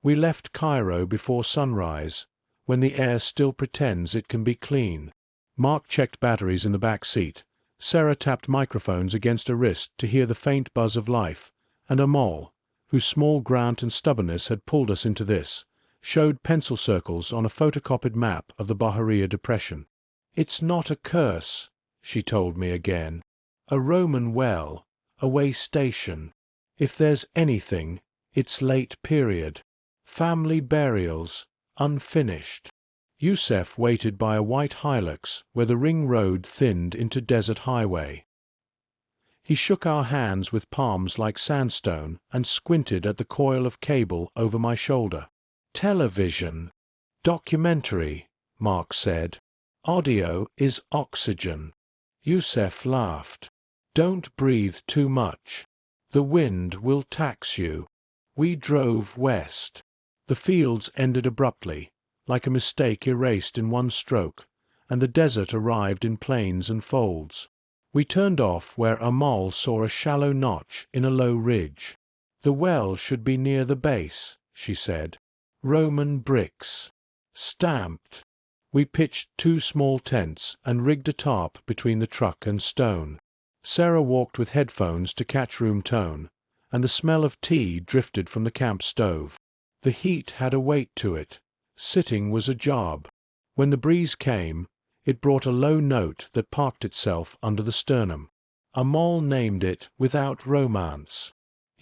We left Cairo before sunrise, when the air still pretends it can be clean. Mark checked batteries in the back seat. Sarah tapped microphones against her wrist to hear the faint buzz of life, and Amol, whose small grant and stubbornness had pulled us into this, showed pencil circles on a photocopied map of the Bahariya Depression. "It's not a curse," she told me again. "A Roman well, a way station. If there's anything, it's late period. Family burials, unfinished." Youssef waited by a white hilux where the ring road thinned into desert highway. He shook our hands with palms like sandstone and squinted at the coil of cable over my shoulder. "Television. Documentary," Mark said. "Audio is oxygen." Youssef laughed. "Don't breathe too much. The wind will tax you." We drove west. The fields ended abruptly, like a mistake erased in one stroke, and the desert arrived in plains and folds. We turned off where Amol saw a shallow notch in a low ridge. "The well should be near the base," she said. "Roman bricks. Stamped." We pitched 2 small tents and rigged a tarp between the truck and stone. Sarah walked with headphones to catch room tone, and the smell of tea drifted from the camp stove. The heat had a weight to it. Sitting was a job. When the breeze came, it brought a low note that parked itself under the sternum. Amol named it without romance.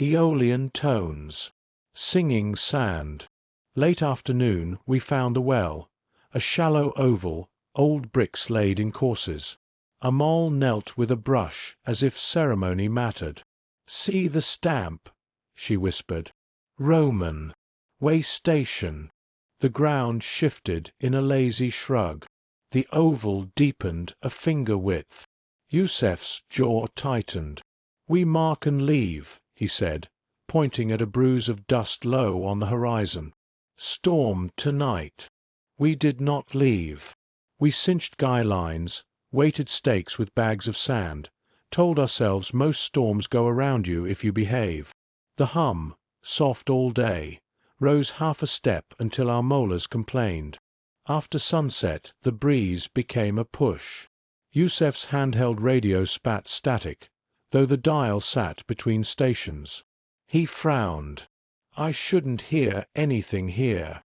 Aeolian tones. Singing sand. Late afternoon we found the well, a shallow oval, old bricks laid in courses. Amol knelt with a brush as if ceremony mattered. "See the stamp," she whispered. "Roman. Way station." The ground shifted in a lazy shrug. The oval deepened a finger width. Youssef's jaw tightened. "We mark and leave," he said, pointing at a bruise of dust low on the horizon. "Storm tonight." We did not leave. We cinched guy lines, weighted stakes with bags of sand, told ourselves most storms go around you if you behave. The hum, soft all day, rose half a step until our molars complained. After sunset, the breeze became a push. Youssef's handheld radio spat static, though the dial sat between stations. He frowned. "I shouldn't hear anything here."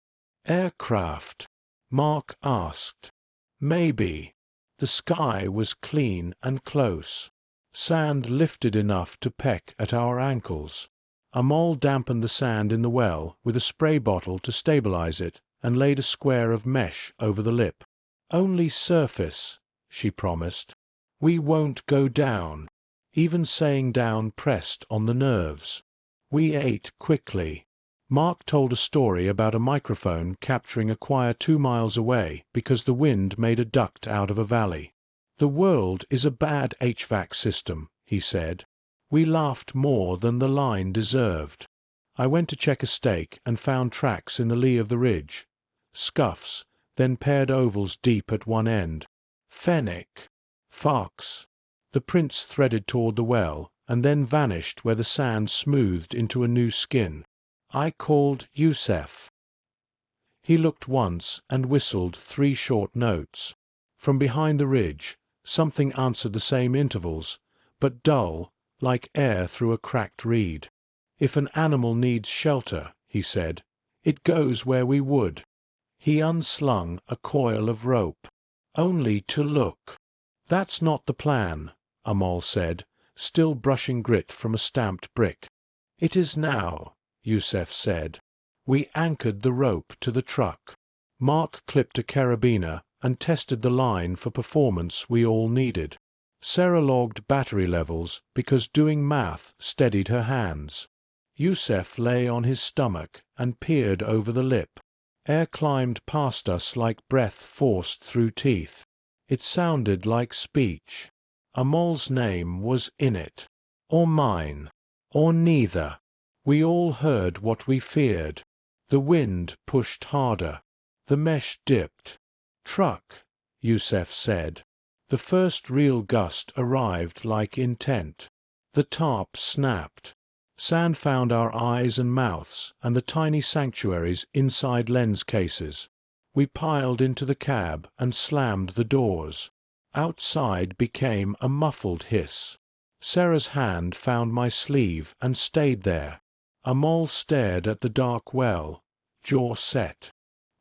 "Aircraft?" Mark asked. "Maybe." The sky was clean and close. Sand lifted enough to peck at our ankles. Amol dampened the sand in the well with a spray bottle to stabilize it and laid a square of mesh over the lip. "Only surface," she promised. "We won't go down." Even saying down pressed on the nerves. We ate quickly. Mark told a story about a microphone capturing a choir 2 miles away because the wind made a duct out of a valley. "The world is a bad HVAC system," he said. We laughed more than the line deserved. I went to check a stake and found tracks in the lee of the ridge. Scuffs, then paired ovals deep at one end. Fennec. Fox. The prints threaded toward the well and then vanished where the sand smoothed into a new skin. I called Youssef. He looked once and whistled 3 short notes. From behind the ridge, something answered the same intervals, but dull, like air through a cracked reed. "If an animal needs shelter," he said, "it goes where we would." He unslung a coil of rope. "Only to look." "That's not the plan," Amol said, still brushing grit from a stamped brick. "It is now," Youssef said. We anchored the rope to the truck. Mark clipped a carabiner and tested the line for performance we all needed. Sarah logged battery levels because doing math steadied her hands. Youssef lay on his stomach and peered over the lip. Air climbed past us like breath forced through teeth. It sounded like speech. Amol's name was in it. Or mine. Or neither. We all heard what we feared. The wind pushed harder. The mesh dipped. "Truck," Youssef said. The first real gust arrived like intent. The tarp snapped. Sand found our eyes and mouths and the tiny sanctuaries inside lens cases. We piled into the cab and slammed the doors. Outside became a muffled hiss. Sarah's hand found my sleeve and stayed there. Amol stared at the dark well, jaw set.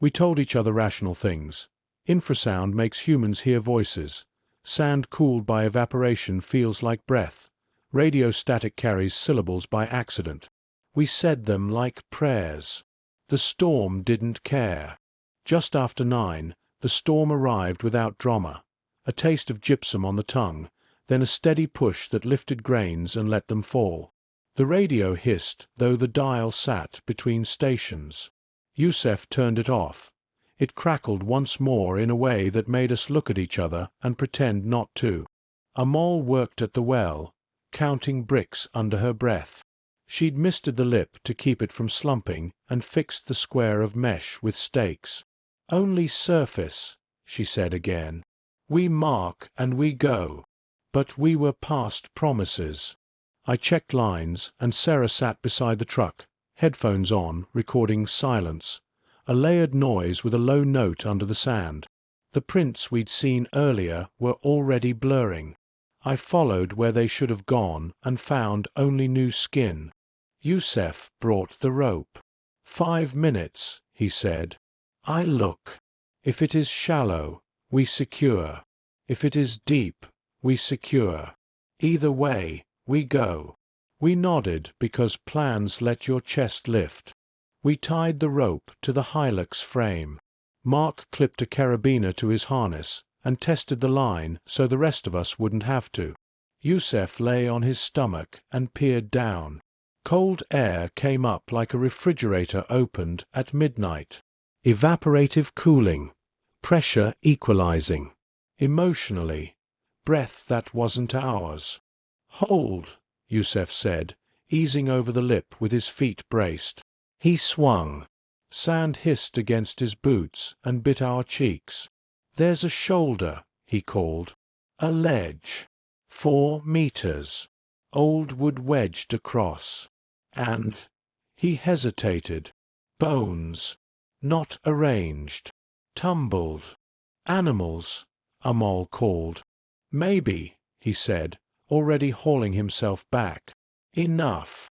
We told each other rational things. Infrasound makes humans hear voices. Sand cooled by evaporation feels like breath. Radio static carries syllables by accident. We said them like prayers. The storm didn't care. Just after 9, the storm arrived without drama. A taste of gypsum on the tongue, then a steady push that lifted grains and let them fall. The radio hissed, though the dial sat between stations. Youssef turned it off. It crackled once more in a way that made us look at each other and pretend not to. Amol worked at the well, counting bricks under her breath. She'd misted the lip to keep it from slumping and fixed the square of mesh with stakes. "Only surface," she said again. "We mark and we go." But we were past promises. I checked lines, and Sarah sat beside the truck, headphones on, recording silence, a layered noise with a low note under the sand. The prints we'd seen earlier were already blurring. I followed where they should have gone and found only new skin. Youssef brought the rope. 5 minutes, he said. I look. If it is shallow, we secure. If it is deep, we secure. Either way, we go. We nodded because plans let your chest lift. We tied the rope to the Hilux frame. Mark clipped a carabiner to his harness and tested the line so the rest of us wouldn't have to. Youssef lay on his stomach and peered down. Cold air came up like a refrigerator opened at midnight. Evaporative cooling. Pressure equalizing. Emotionally. Breath that wasn't ours. "Hold," Youssef said, easing over the lip with his feet braced. He swung. Sand hissed against his boots and bit our cheeks. "There's a shoulder," he called. "A ledge. 4 meters. Old wood wedged across. And—" he hesitated. "Bones. Not arranged. Tumbled. Animals," Amol called. "Maybe," he said, already hauling himself back. "Enough.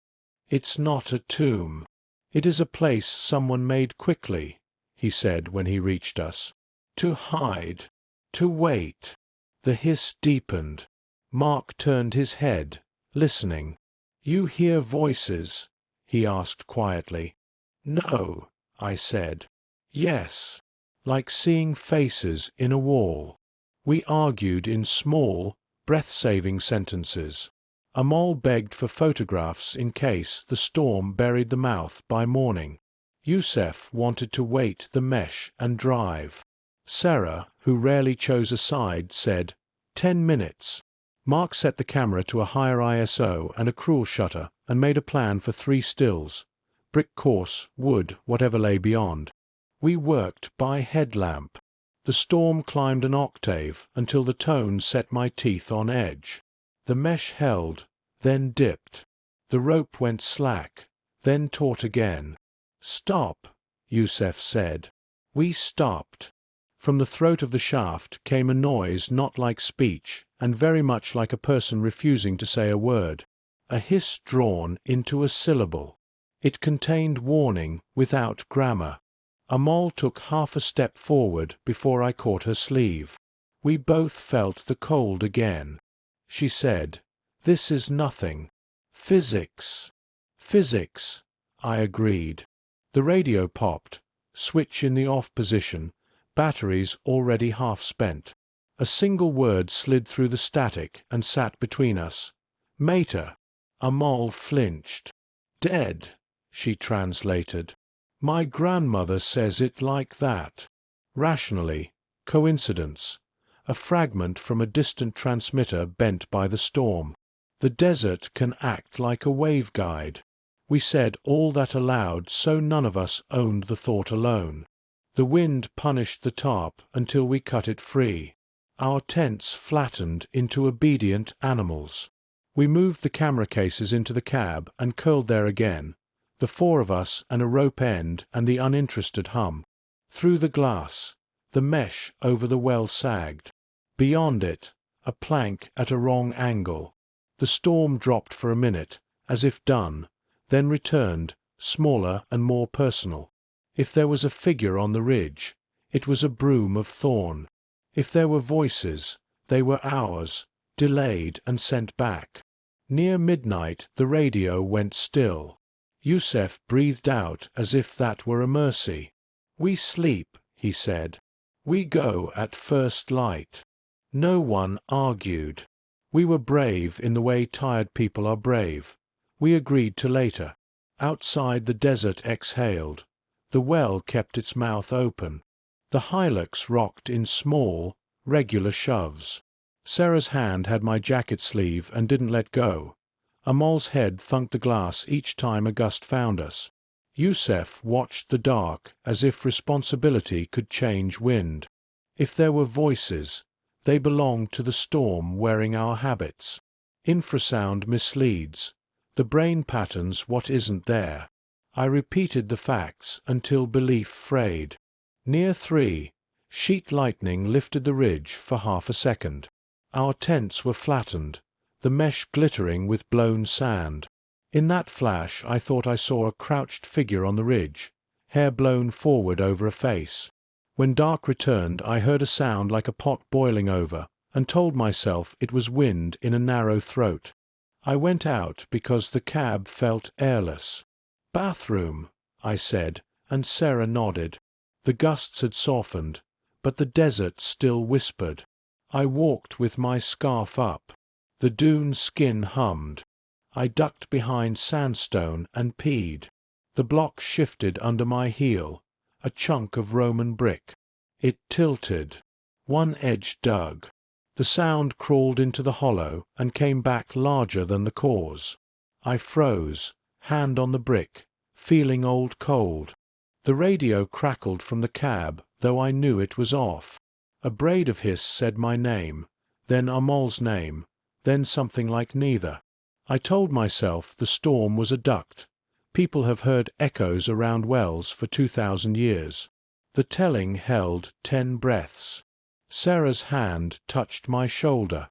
It's not a tomb. It is a place someone made quickly," he said when he reached us. "To hide. To wait." The hiss deepened. Mark turned his head, listening. "You hear voices?" he asked quietly. "No," I said. "Yes." Like seeing faces in a wall. We argued in small, breath-saving sentences. Amol begged for photographs in case the storm buried the mouth by morning. Youssef wanted to weight the mesh and drive. Sarah, who rarely chose a side, said, 10 minutes. Mark set the camera to a higher ISO and a cruel shutter and made a plan for 3 stills. Brick course, wood, whatever lay beyond. We worked by headlamp. The storm climbed an octave until the tone set my teeth on edge. The mesh held, then dipped. The rope went slack, then taut again. "Stop," Youssef said. We stopped. From the throat of the shaft came a noise not like speech and very much like a person refusing to say a word. A hiss drawn into a syllable. It contained warning without grammar. Amol took half a step forward before I caught her sleeve. We both felt the cold again. She said, "This is nothing. Physics." "Physics," I agreed. The radio popped, switch in the off position, batteries already half spent. A single word slid through the static and sat between us. "Mater." Amol flinched. "Dead," she translated. "My grandmother says it like that." Rationally, coincidence. A fragment from a distant transmitter bent by the storm. The desert can act like a waveguide. We said all that aloud so none of us owned the thought alone. The wind punished the tarp until we cut it free. Our tents flattened into obedient animals. We moved the camera cases into the cab and curled there again, the four of us and a rope end and the uninterested hum. Through the glass, the mesh over the well sagged. Beyond it, a plank at a wrong angle. The storm dropped for a minute, as if done, then returned, smaller and more personal. If there was a figure on the ridge, it was a broom of thorn. If there were voices, they were ours, delayed and sent back. Near midnight the radio went still. Yusef breathed out as if that were a mercy. "We sleep," he said. "We go at first light." No one argued. We were brave in the way tired people are brave. We agreed to later. Outside the desert exhaled. The well kept its mouth open. The Hilux rocked in small, regular shoves. Sarah's hand had my jacket sleeve and didn't let go. Amol's head thunked the glass each time a gust found us. Yusef watched the dark as if responsibility could change wind. If there were voices, they belonged to the storm wearing our habits. Infrasound misleads. The brain patterns what isn't there. I repeated the facts until belief frayed. Near 3, sheet lightning lifted the ridge for half a second. Our tents were flattened, the mesh glittering with blown sand. In that flash I thought I saw a crouched figure on the ridge, hair blown forward over a face. When dark returned I heard a sound like a pot boiling over, and told myself it was wind in a narrow throat. I went out because the cab felt airless. "Bathroom," I said, and Sarah nodded. The gusts had softened, but the desert still whispered. I walked with my scarf up. The dune skin hummed. I ducked behind sandstone and peed. The block shifted under my heel, a chunk of Roman brick. It tilted. One edge dug. The sound crawled into the hollow and came back larger than the cause. I froze, hand on the brick, feeling old cold. The radio crackled from the cab, though I knew it was off. A braid of hiss said my name, then Amol's name, then something like neither. I told myself the storm was a duct. People have heard echoes around wells for 2,000 years. The telling held 10 breaths. Sarah's hand touched my shoulder.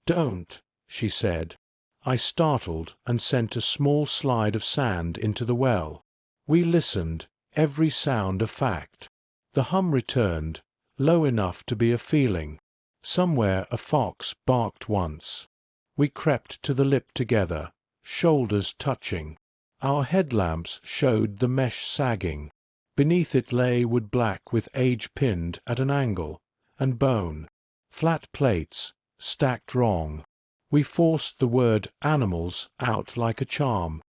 "Don't," she said. I startled and sent a small slide of sand into the well. We listened, every sound a fact. The hum returned, low enough to be a feeling. Somewhere a fox barked once. We crept to the lip together, shoulders touching. Our headlamps showed the mesh sagging. Beneath it lay wood black with age pinned at an angle, and bone. Flat plates, stacked wrong. We forced the word animals out like a charm.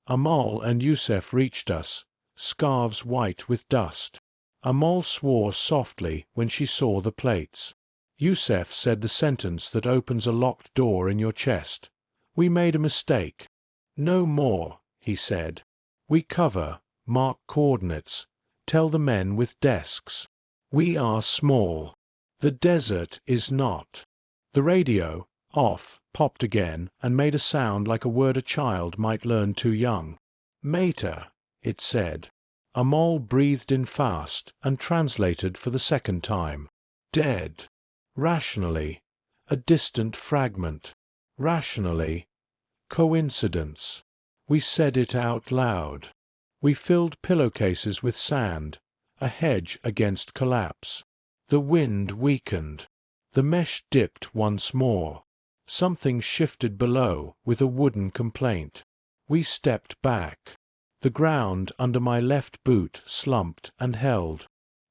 Amol and Yusef reached us, scarves white with dust. Amol swore softly when she saw the plates. Yusef said the sentence that opens a locked door in your chest. We made a mistake. "No more," he said. "We cover, mark coordinates, tell the men with desks. We are small. The desert is not." The radio, off, popped again and made a sound like a word a child might learn too young. "Mater," it said. Amol breathed in fast and translated for the second time. "Dead." Rationally, a distant fragment. Rationally, coincidence. We said it out loud. We filled pillowcases with sand, a hedge against collapse. The wind weakened. The mesh dipped once more. Something shifted below with a wooden complaint. We stepped back. The ground under my left boot slumped and held.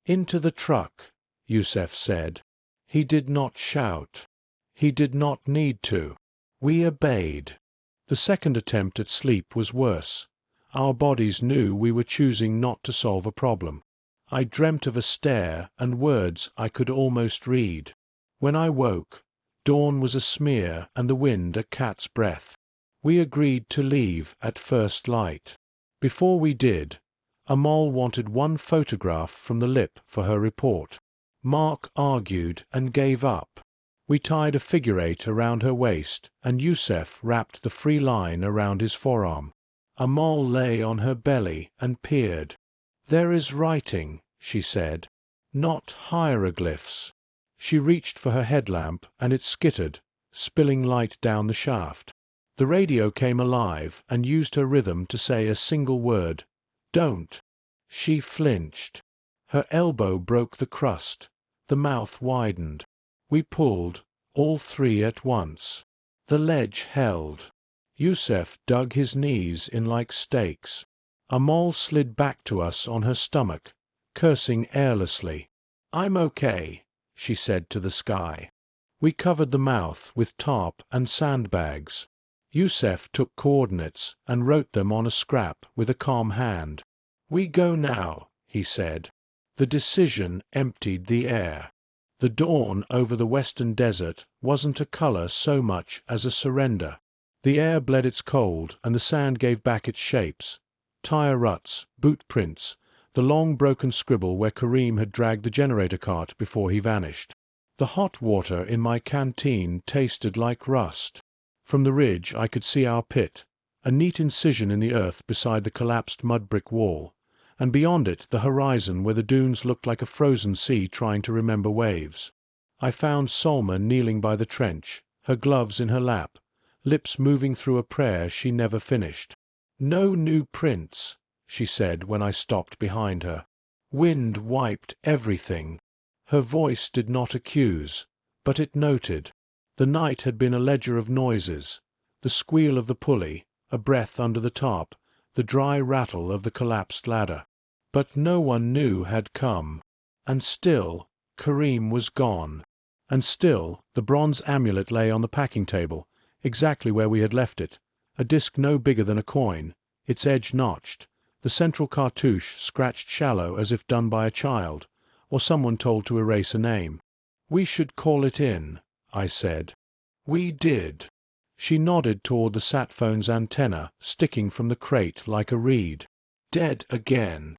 "Into the truck," Yusef said. He did not shout. He did not need to. We obeyed. The second attempt at sleep was worse. Our bodies knew we were choosing not to solve a problem. I dreamt of a stare and words I could almost read. When I woke, dawn was a smear and the wind a cat's breath. We agreed to leave at first light. Before we did, Amol wanted one photograph from the lip for her report. Mark argued and gave up. We tied a figure 8 around her waist, and Youssef wrapped the free line around his forearm. Amal lay on her belly and peered. "There is writing," she said. "Not hieroglyphs." She reached for her headlamp, and it skittered, spilling light down the shaft. The radio came alive and used her rhythm to say a single word. "Don't." She flinched. Her elbow broke the crust. The mouth widened. We pulled, all three at once. The ledge held. Youssef dug his knees in like stakes. Amal slid back to us on her stomach, cursing airlessly. "I'm okay," she said to the sky. We covered the mouth with tarp and sandbags. Youssef took coordinates and wrote them on a scrap with a calm hand. "We go now," he said. The decision emptied the air. The dawn over the western desert wasn't a color so much as a surrender. The air bled its cold, and the sand gave back its shapes. Tire ruts, boot prints, the long broken scribble where Kareem had dragged the generator cart before he vanished. The hot water in my canteen tasted like rust. From the ridge I could see our pit, a neat incision in the earth beside the collapsed mud brick wall, and beyond it the horizon where the dunes looked like a frozen sea trying to remember waves. I found Salma kneeling by the trench, her gloves in her lap, lips moving through a prayer she never finished. "No new prints," she said when I stopped behind her. "Wind wiped everything." Her voice did not accuse, but it noted. The night had been a ledger of noises, the squeal of the pulley, a breath under the tarp, the dry rattle of the collapsed ladder. But no one new had come. And still Kareem was gone. And still the bronze amulet lay on the packing table, exactly where we had left it, a disc no bigger than a coin, its edge notched, the central cartouche scratched shallow as if done by a child, or someone told to erase a name. "We should call it in," I said. "We did." She nodded toward the sat phone's antenna sticking from the crate like a reed. "Dead again."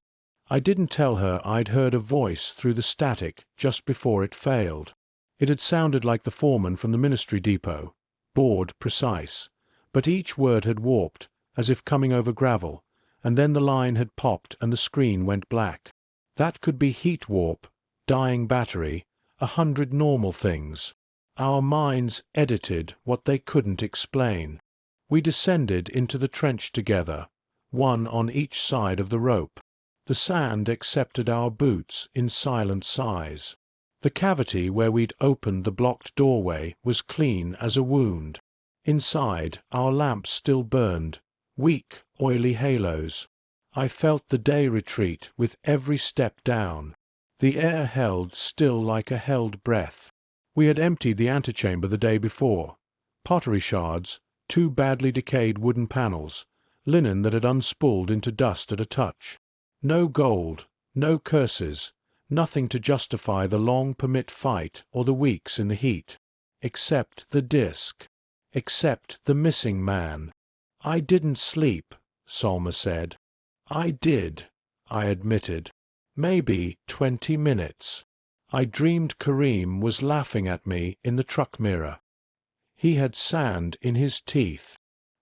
I didn't tell her I'd heard a voice through the static just before it failed. It had sounded like the foreman from the ministry depot, bored precise, but each word had warped, as if coming over gravel, and then the line had popped and the screen went black. That could be heat warp, dying battery, 100 normal things. Our minds edited what they couldn't explain. We descended into the trench together, one on each side of the rope. The sand accepted our boots in silent sighs. The cavity where we'd opened the blocked doorway was clean as a wound. Inside, our lamps still burned, weak, oily halos. I felt the day retreat with every step down. The air held still like a held breath. We had emptied the antechamber the day before. Pottery shards, 2 badly decayed wooden panels, linen that had unspooled into dust at a touch. No gold, no curses, nothing to justify the long permit fight or the weeks in the heat. Except the disc. Except the missing man. "I didn't sleep," Salma said. "I did," I admitted. "Maybe 20 minutes. I dreamed Kareem was laughing at me in the truck mirror. He had sand in his teeth.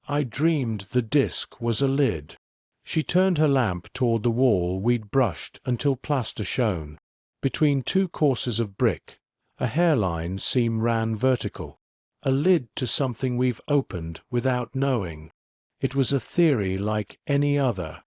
I dreamed the disc was a lid." She turned her lamp toward the wall we'd brushed until plaster shone. Between 2 courses of brick, a hairline seam ran vertical. A lid to something we've opened without knowing. It was a theory like any other.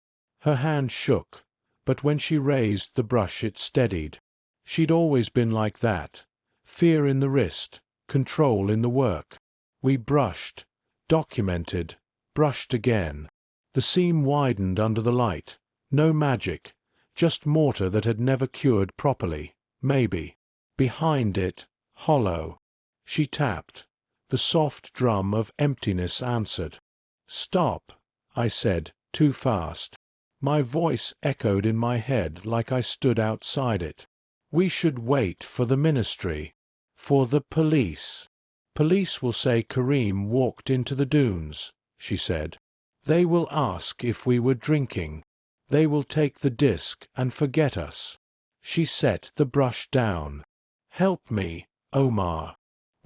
Her hand shook, but when she raised the brush it steadied. She'd always been like that. Fear in the wrist, control in the work. We brushed, documented, brushed again. The seam widened under the light. No magic, just mortar that had never cured properly, maybe. Behind it, hollow. She tapped. The soft drum of emptiness answered. "Stop," I said, too fast. My voice echoed in my head like I stood outside it. "We should wait for the ministry. For the police. Police will say Kareem walked into the dunes," she said. "They will ask if we were drinking. They will take the disc and forget us." She set the brush down. "Help me, Omar."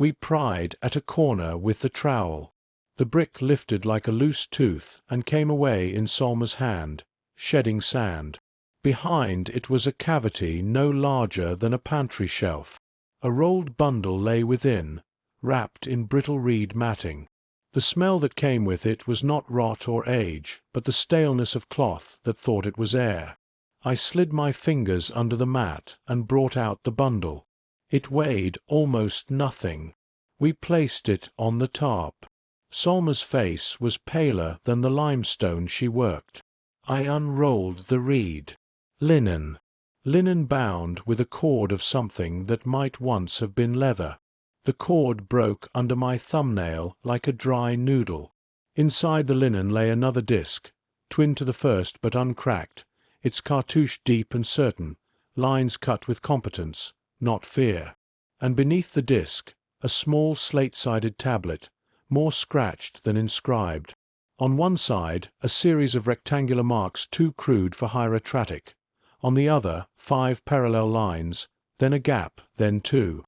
We pried at a corner with the trowel. The brick lifted like a loose tooth and came away in Solmer's hand, shedding sand. Behind it was a cavity no larger than a pantry shelf. A rolled bundle lay within, wrapped in brittle reed matting. The smell that came with it was not rot or age, but the staleness of cloth that thought it was air. I slid my fingers under the mat and brought out the bundle. It weighed almost nothing. We placed it on the tarp. Solmer's face was paler than the limestone she worked. I unrolled the reed. Linen. Linen bound with a cord of something that might once have been leather. The cord broke under my thumbnail like a dry noodle. Inside the linen lay another disc, twin to the first but uncracked, its cartouche deep and certain, lines cut with competence, not fear. And beneath the disc, a small slate-sided tablet, more scratched than inscribed. On one side, a series of rectangular marks too crude for hieratic. On the other, 5 parallel lines, then a gap, then 2.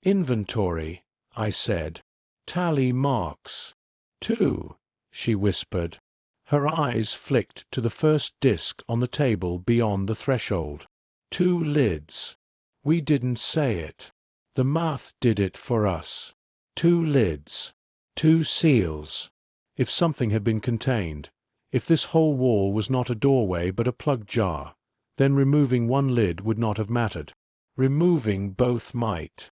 "Inventory," I said. "Tally marks." "2," she whispered. Her eyes flicked to the first disc on the table beyond the threshold. 2 lids. We didn't say it. The math did it for us. 2 lids. 2 seals. If something had been contained, if this whole wall was not a doorway but a plug jar, then removing one lid would not have mattered. Removing both might.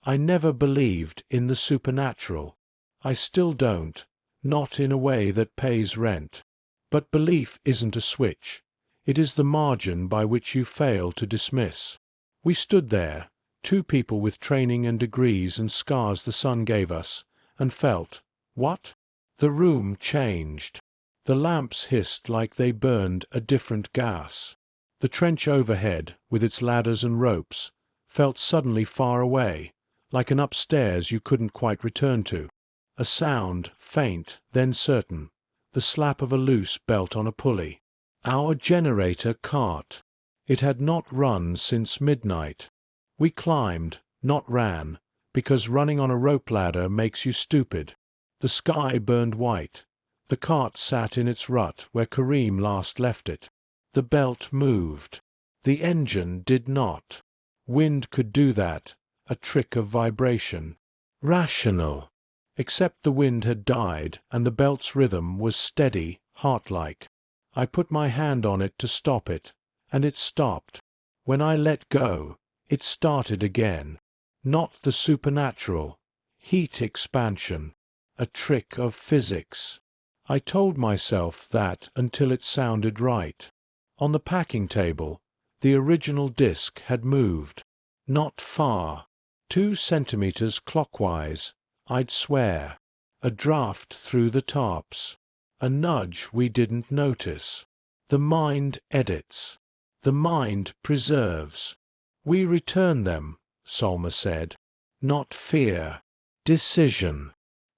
I never believed in the supernatural. I still don't, not in a way that pays rent. But belief isn't a switch. It is the margin by which you fail to dismiss. We stood there, 2 people with training and degrees and scars the sun gave us, and felt, what? The room changed. The lamps hissed like they burned a different gas. The trench overhead, with its ladders and ropes, felt suddenly far away, like an upstairs you couldn't quite return to. A sound, faint, then certain, the slap of a loose belt on a pulley. Our generator cart. It had not run since midnight. We climbed, not ran, because running on a rope ladder makes you stupid. The sky burned white. The cart sat in its rut where Kareem last left it. The belt moved. The engine did not. Wind could do that, a trick of vibration. Rational. Except the wind had died and the belt's rhythm was steady, heart-like. I put my hand on it to stop it, and it stopped. When I let go, it started again. Not the supernatural. Heat expansion. A trick of physics. I told myself that until it sounded right. On the packing table, the original disc had moved. Not far. 2 centimeters clockwise, I'd swear. A draft through the tarps. A nudge we didn't notice. The mind edits. The mind preserves. We return them, Solmer said. Not fear. Decision.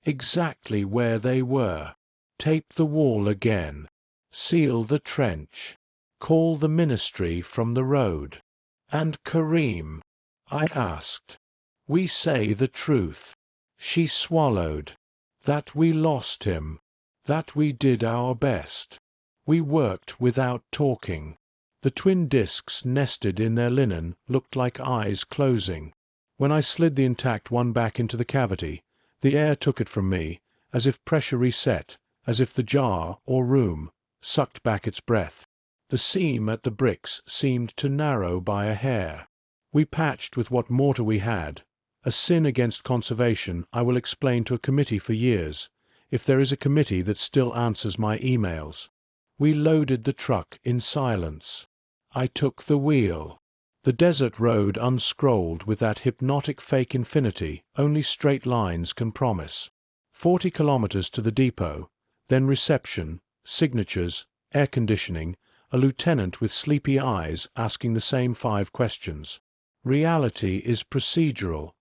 Exactly where they were. Tape the wall again. Seal the trench. Call the ministry from the road. And Kareem? I asked. We say the truth. She swallowed. That we lost him. That we did our best. We worked without talking. The twin discs nested in their linen looked like eyes closing. When I slid the intact one back into the cavity, the air took it from me, as if pressure reset, as if the jar, or room, sucked back its breath. The seam at the bricks seemed to narrow by a hair. We patched with what mortar we had. A sin against conservation I will explain to a committee for years, if there is a committee that still answers my emails. We loaded the truck in silence. I took the wheel. The desert road unscrolled with that hypnotic fake infinity only straight lines can promise. 40 kilometers to the depot, then reception, signatures, air conditioning, a lieutenant with sleepy eyes asking the same 5 questions. Reality is procedural.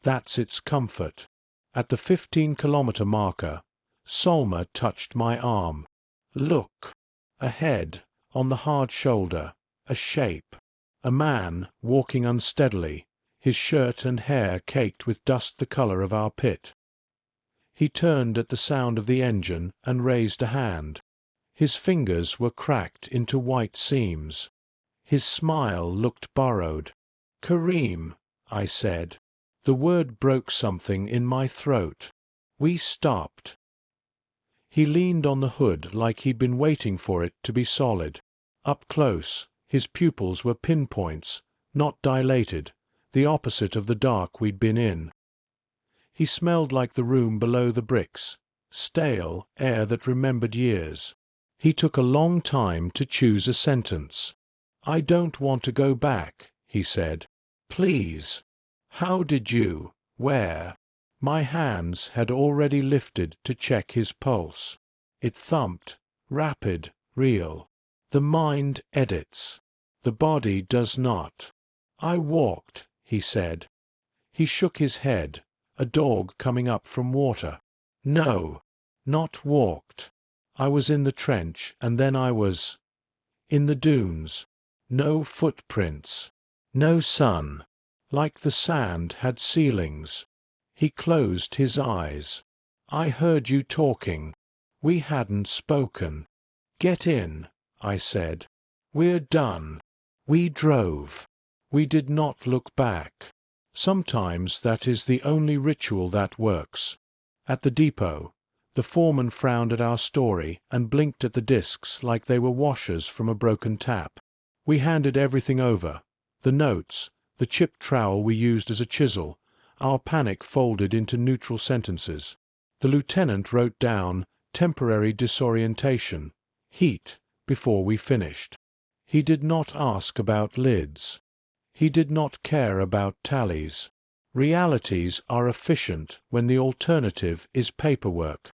That's its comfort. At the 15-kilometer marker, Solmer touched my arm. Look. Ahead, on the hard shoulder, a shape. A man walking unsteadily, his shirt and hair caked with dust the color of our pit. He turned at the sound of the engine and raised a hand. His fingers were cracked into white seams. His smile looked borrowed. "Kareem," I said. The word broke something in my throat. We stopped. He leaned on the hood like he'd been waiting for it to be solid. Up close, his pupils were pinpoints, not dilated, the opposite of the dark we'd been in. He smelled like the room below the bricks, stale air that remembered years. He took a long time to choose a sentence. "I don't want to go back," he said. "Please." "How did you? Where?" My hands had already lifted to check his pulse. It thumped, rapid, real. The mind edits. The body does not. "I walked," he said. He shook his head, a dog coming up from water. "No, not walked. I was in the trench, and then I was in the dunes. No footprints. No sun. Like the sand had ceilings." He closed his eyes. "I heard you talking. We hadn't spoken." "Get in," I said. "We're done." We drove. We did not look back. Sometimes that is the only ritual that works. At the depot, the foreman frowned at our story and blinked at the discs like they were washers from a broken tap. We handed everything over. The notes, the chipped trowel we used as a chisel, our panic folded into neutral sentences. The lieutenant wrote down temporary disorientation, heat, before we finished. He did not ask about lids. He did not care about tallies. Realities are efficient when the alternative is paperwork.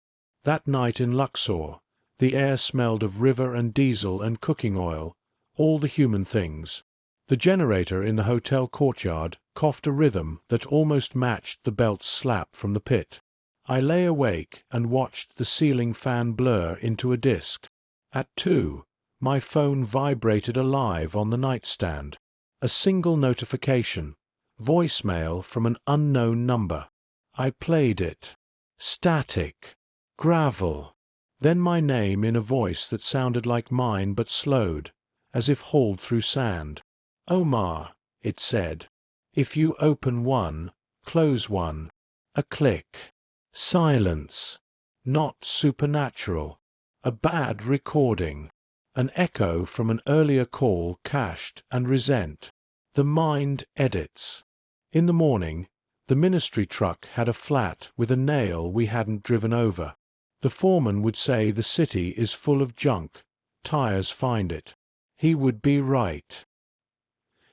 That night in Luxor, the air smelled of river and diesel and cooking oil, all the human things. The generator in the hotel courtyard coughed a rhythm that almost matched the belt's slap from the pit. I lay awake and watched the ceiling fan blur into a disk. At 2, my phone vibrated alive on the nightstand. A single notification, voicemail from an unknown number. I played it. Static. Gravel. Then my name in a voice that sounded like mine but slowed, as if hauled through sand. "Omar," it said. "If you open one, close one." A click. Silence. Not supernatural. A bad recording. An echo from an earlier call cached and resent. The mind edits. In the morning, the ministry truck had a flat with a nail we hadn't driven over. The foreman would say the city is full of junk. Tires find it. He would be right.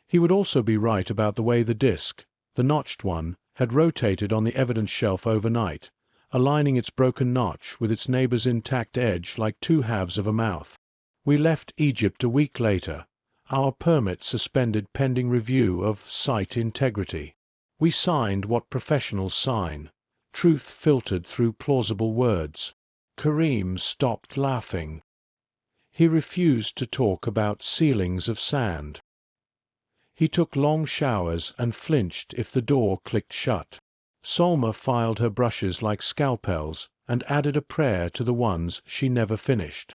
He would also be right about the way the disc, the notched one, had rotated on the evidence shelf overnight, aligning its broken notch with its neighbor's intact edge like two halves of a mouth. We left Egypt a week later, our permit suspended pending review of site integrity. We signed what professionals sign, truth filtered through plausible words. Kareem stopped laughing. He refused to talk about ceilings of sand. He took long showers and flinched if the door clicked shut. Solma filed her brushes like scalpels and added a prayer to the ones she never finished.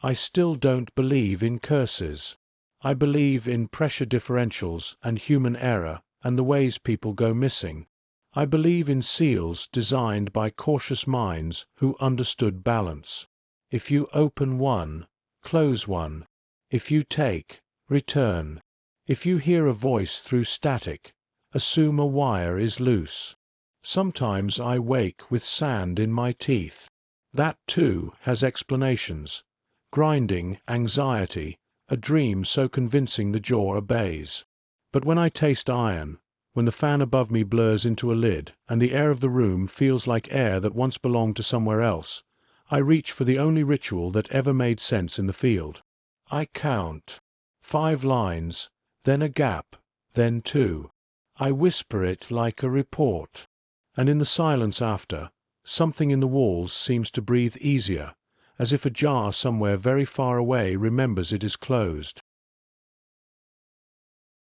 I still don't believe in curses. I believe in pressure differentials and human error and the ways people go missing. I believe in seals designed by cautious minds who understood balance. If you open one, close one. If you take, return. If you hear a voice through static, assume a wire is loose. Sometimes I wake with sand in my teeth. That, too, has explanations. Grinding, anxiety, a dream so convincing the jaw obeys. But when I taste iron, when the fan above me blurs into a lid, and the air of the room feels like air that once belonged to somewhere else, I reach for the only ritual that ever made sense in the field. I count. 5 lines, then a gap, then 2. I whisper it like a report. And in the silence after, something in the walls seems to breathe easier, as if a jar somewhere very far away remembers it is closed.